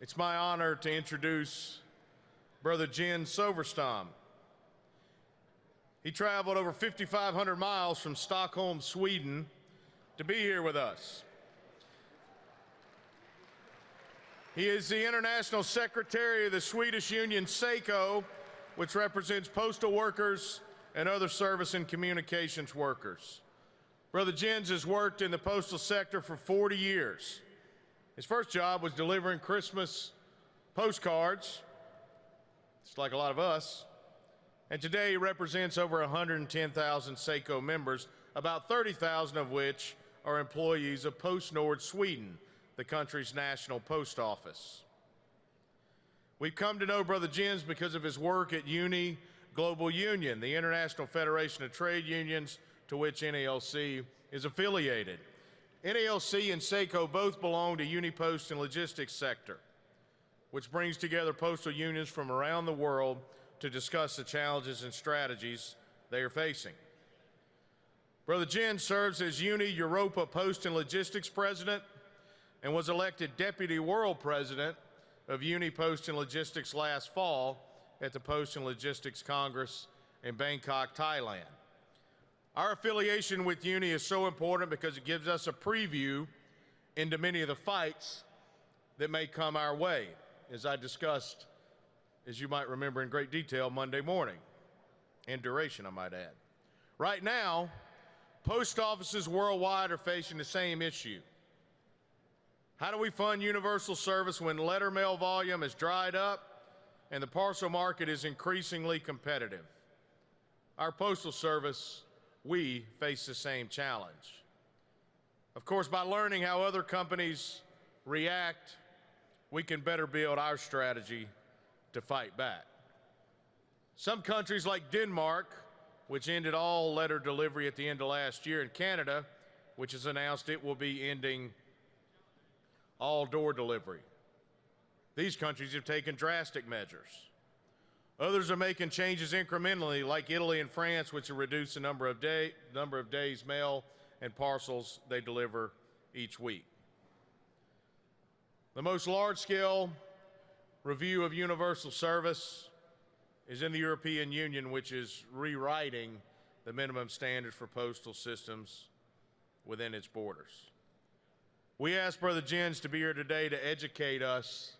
It's my honor to introduce Brother Jyn Sotom. He traveled over 5,500 miles from Stockholm, Sweden, to be here with us. He is the International Secretary of the Swedish Union SEKO, which represents postal workers and other service and communications workers. Brother Jyn has worked in the postal sector for 40 years. His first job was delivering Christmas postcards, just like a lot of us. And today he represents over 110,000 SEKO members, about 30,000 of which are employees of PostNord Sweden, the country's national post office. We've come to know Brother Jyn because of his work at UNI Global Union, the International Federation of Trade Unions, to which NALC is affiliated. NALC and SEKO both belong to UNI Post and Logistics sector, which brings together postal unions from around the world to discuss the challenges and strategies they are facing. Brother Jyn serves as UNI Europa Post and Logistics President and was elected Deputy World President of UNI Post and Logistics last fall at the Post and Logistics Congress in Bangkok, Thailand. Our affiliation with UNI is so important because it gives us a preview into many of the fights that may come our way, as I discussed, as you might remember in great detail, Monday morning, and duration, I might add. Right now, post offices worldwide are facing the same issue. How do we fund universal service when letter mail volume has dried up and the parcel market is increasingly competitive? Our postal service, we face the same challenge. Of course, by learning how other companies react, we can better build our strategy to fight back. Some countries like Denmark, which ended all letter delivery at the end of last year, and Canada, which has announced it will be ending all door delivery. These countries have taken drastic measures. Others are making changes incrementally, like Italy and France, which have reduced the number of days mail and parcels they deliver each week. The most large-scale review of universal service is in the European Union, which is rewriting the minimum standards for postal systems within its borders. We asked Brother Jyn to be here today to educate us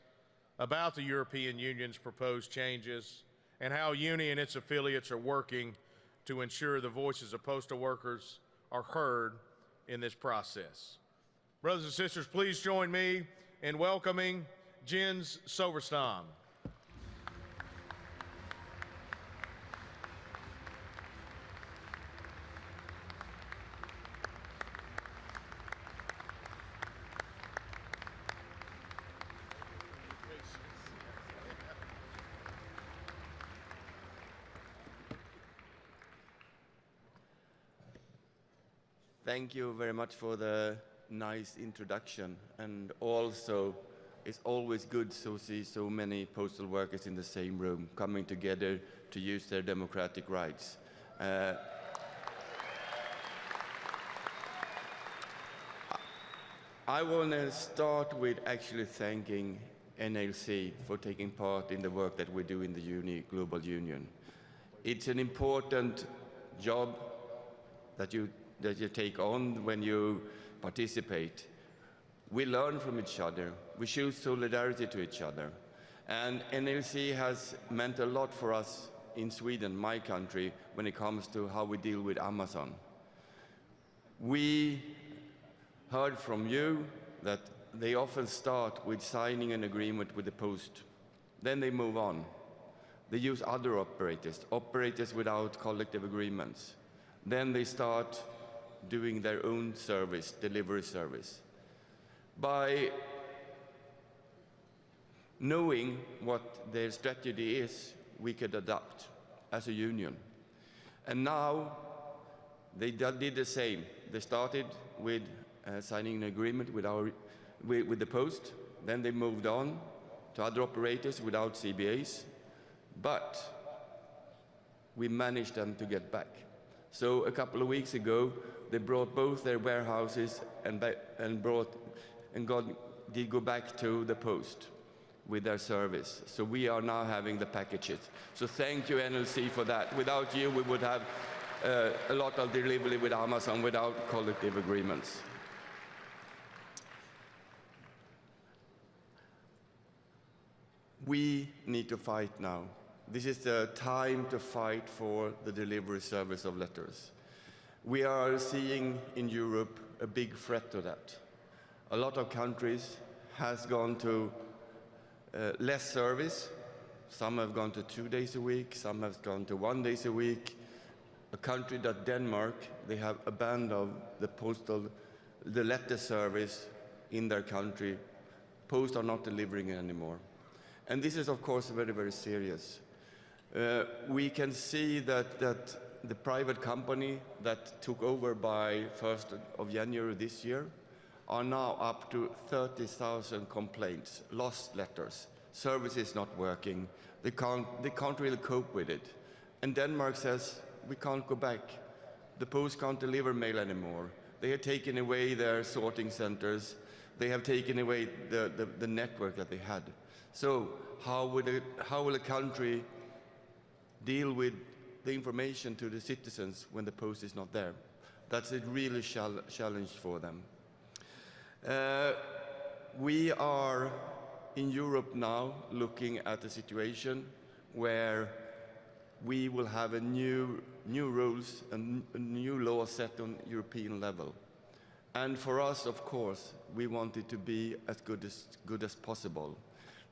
about the European Union's proposed changes and how UNI and its affiliates are working to ensure the voices of postal workers are heard in this process. Brothers and sisters, please join me in welcoming Jyn Sotom. Thank you very much for the nice introduction, and also it's always good to see so many postal workers in the same room coming together to use their democratic rights. I want to start with actually thanking NALC for taking part in the work that we do in the UNI Global Union. It's an important job that you take on when you participate. We learn from each other. We show solidarity to each other. And NALC has meant a lot for us in Sweden, my country, when it comes to how we deal with Amazon. We heard from you that they often start with signing an agreement with the post. Then they move on. They use other operators without collective agreements. Then they start doing their own service, delivery service. By knowing what their strategy is, we could adapt as a union. And now they did the same. They started with signing an agreement with the post. Then they moved on to other operators without CBAs. But we managed them to get back. So a couple of weeks ago, they brought both their warehouses did go back to the post. with their service. So we are now having the packages. So thank you, NLC, for that. Without you, we would have a lot of delivery with Amazon without collective agreements. We need to fight now. This is the time to fight for the delivery service of letters. We are seeing in Europe a big threat to that. A lot of countries has gone to less service. Some have gone to 2 days a week, some have gone to 1 day a week. A country that Denmark, they have abandoned the letter service in their country. Post are not delivering it anymore. And this is, of course, very, very serious. We can see that the private company that took over by 1st of January this year are now up to 30,000 complaints, lost letters, service is not working, they can't really cope with it. And Denmark says, we can't go back. The post can't deliver mail anymore. They have taken away their sorting centers, they have taken away the network that they had. So how will a country deal with the information to the citizens when the post is not there? That's a really challenge for them. We are in Europe now looking at a situation where we will have new rules and new law set on European level. And for us, of course, we want it to be as good as possible.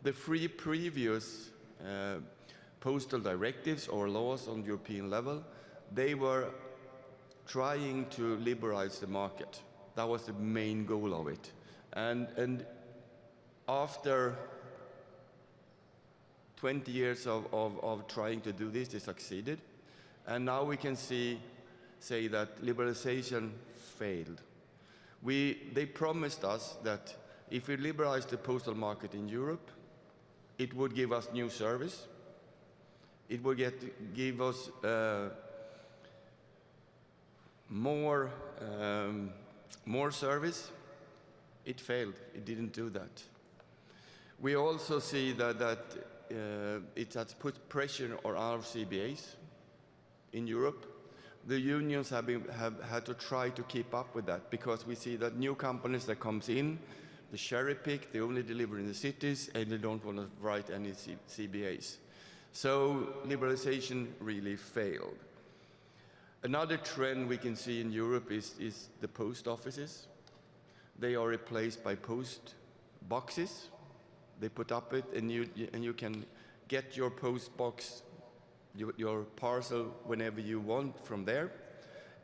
The three previous postal directives or laws on European level, they were trying to liberalize the market. That was the main goal of it. And after 20 years of trying to do this, they succeeded. And now we can say that liberalization failed. They promised us that if we liberalize the postal market in Europe, it would give us new service. It would give us more service. It failed. It didn't do that. We also see that it has put pressure on our CBAs in Europe. The unions have had to try to keep up with that because we see that new companies that comes in, they cherry pick, they only deliver in the cities, and they don't want to write any CBAs. So liberalization really failed. Another trend we can see in Europe is the post offices. They are replaced by post boxes. They put up it, and you can get your post box, your parcel whenever you want from there.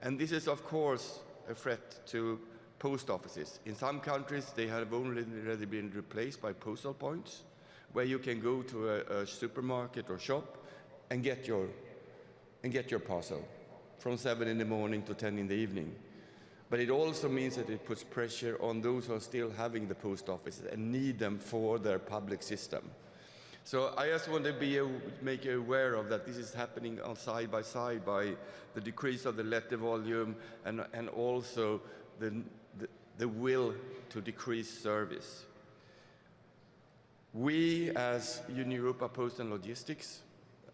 And this is, of course, a threat to post offices. In some countries, they have already been replaced by postal points, where you can go to a supermarket or shop and get your parcel from 7 in the morning to 10 in the evening. But it also means that it puts pressure on those who are still having the post offices and need them for their public system. So I just want to make you aware of that this is happening on side by the decrease of the letter volume and also the will to decrease service. We, as Union Europa Post and Logistics,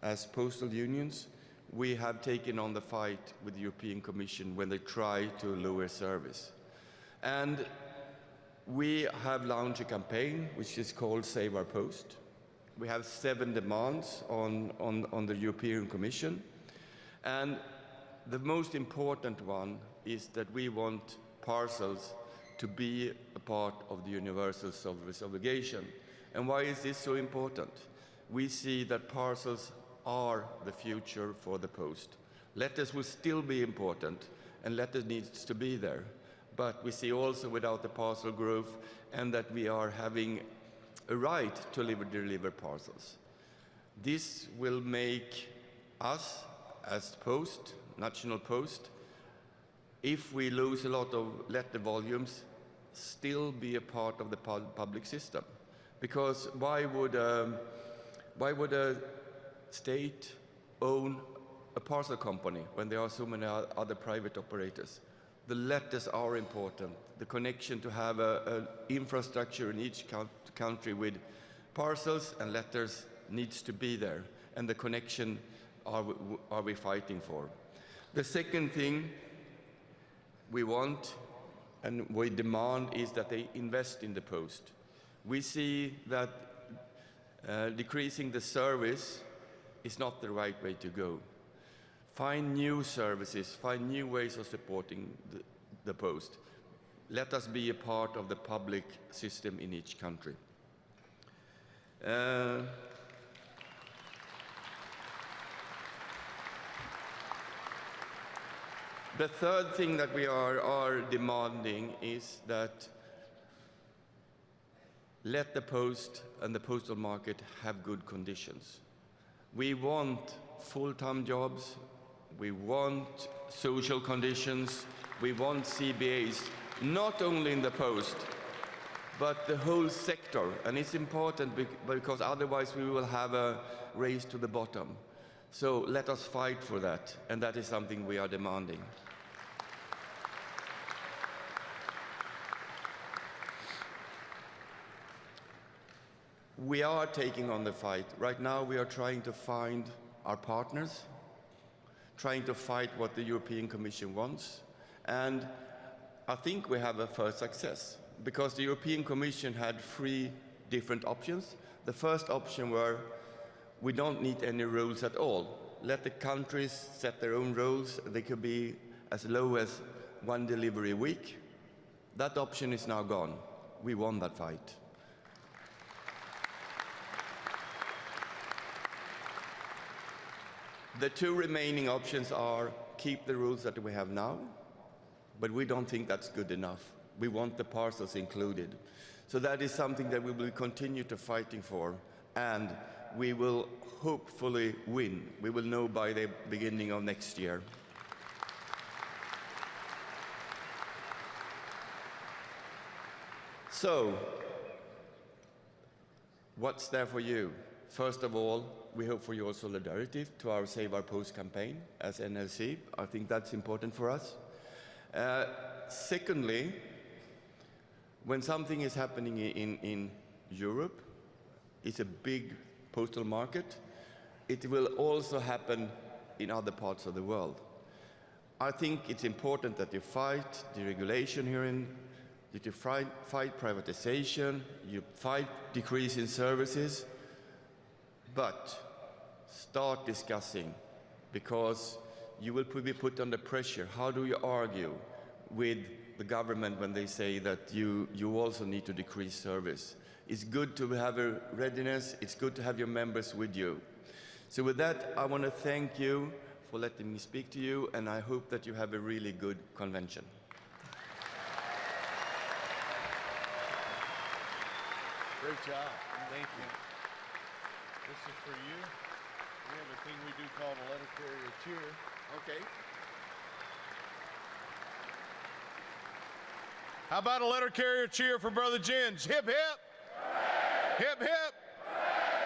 as postal unions, we have taken on the fight with the European Commission when they try to lower service. And we have launched a campaign which is called Save Our Post. We have 7 demands on the European Commission. And the most important one is that we want parcels to be a part of the universal service obligation. And why is this so important? We see that parcels are the future for the post. Letters will still be important, and letters needs to be there. But we see also without the parcel growth, and that we are having a right to deliver parcels. This will make us, as Post, National Post, if we lose a lot of letter volumes, still be a part of the public system. Because why would a state own a parcel company when there are so many other private operators? The letters are important. The connection to have an infrastructure in each country with Parcels and letters needs to be there, and the connection are we fighting for. The second thing we want and we demand is that they invest in the post. We see that decreasing the service is not the right way to go. Find new services, find new ways of supporting the post. Let us be a part of the public system in each country. The third thing that we are demanding is that let the post and the postal market have good conditions. We want full-time jobs, we want social conditions, we want CBAs, not only in the post, but the whole sector. And it's important because otherwise we will have a race to the bottom. So let us fight for that, and that is something we are demanding. We are taking on the fight. Right now we are trying to find our partners, trying to fight what the European Commission wants, and I think we have a first success, because the European Commission had 3 different options. The first option were, we don't need any rules at all. Let the countries set their own rules. They could be as low as 1 delivery a week. That option is now gone. We won that fight. The 2 remaining options are keep the rules that we have now, but we don't think that's good enough. We want the parcels included. So that is something that we will continue to fighting for, and we will hopefully win. We will know by the beginning of next year. So, what's there for you? First of all, we hope for your solidarity to our Save Our Post campaign as NLC. I think that's important for us. Secondly, when something is happening in Europe, it's a big postal market, it will also happen in other parts of the world. I think it's important that you fight deregulation here, that you fight privatization, you fight decrease in services, but start discussing, because you will be put under pressure. How do you argue with the government when they say that you also need to decrease service? It's good to have a readiness, it's good to have your members with you. So with that, I want to thank you for letting me speak to you, and I hope that you have a really good convention. Great job. Thank you. This is for you. We have a thing we do called a letter carrier cheer. Okay. How about a letter carrier cheer for Brother Jyn? Hip, hip. Hip, hip.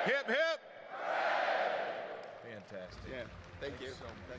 Hip, hip. Fantastic. Yeah, thank you. So much.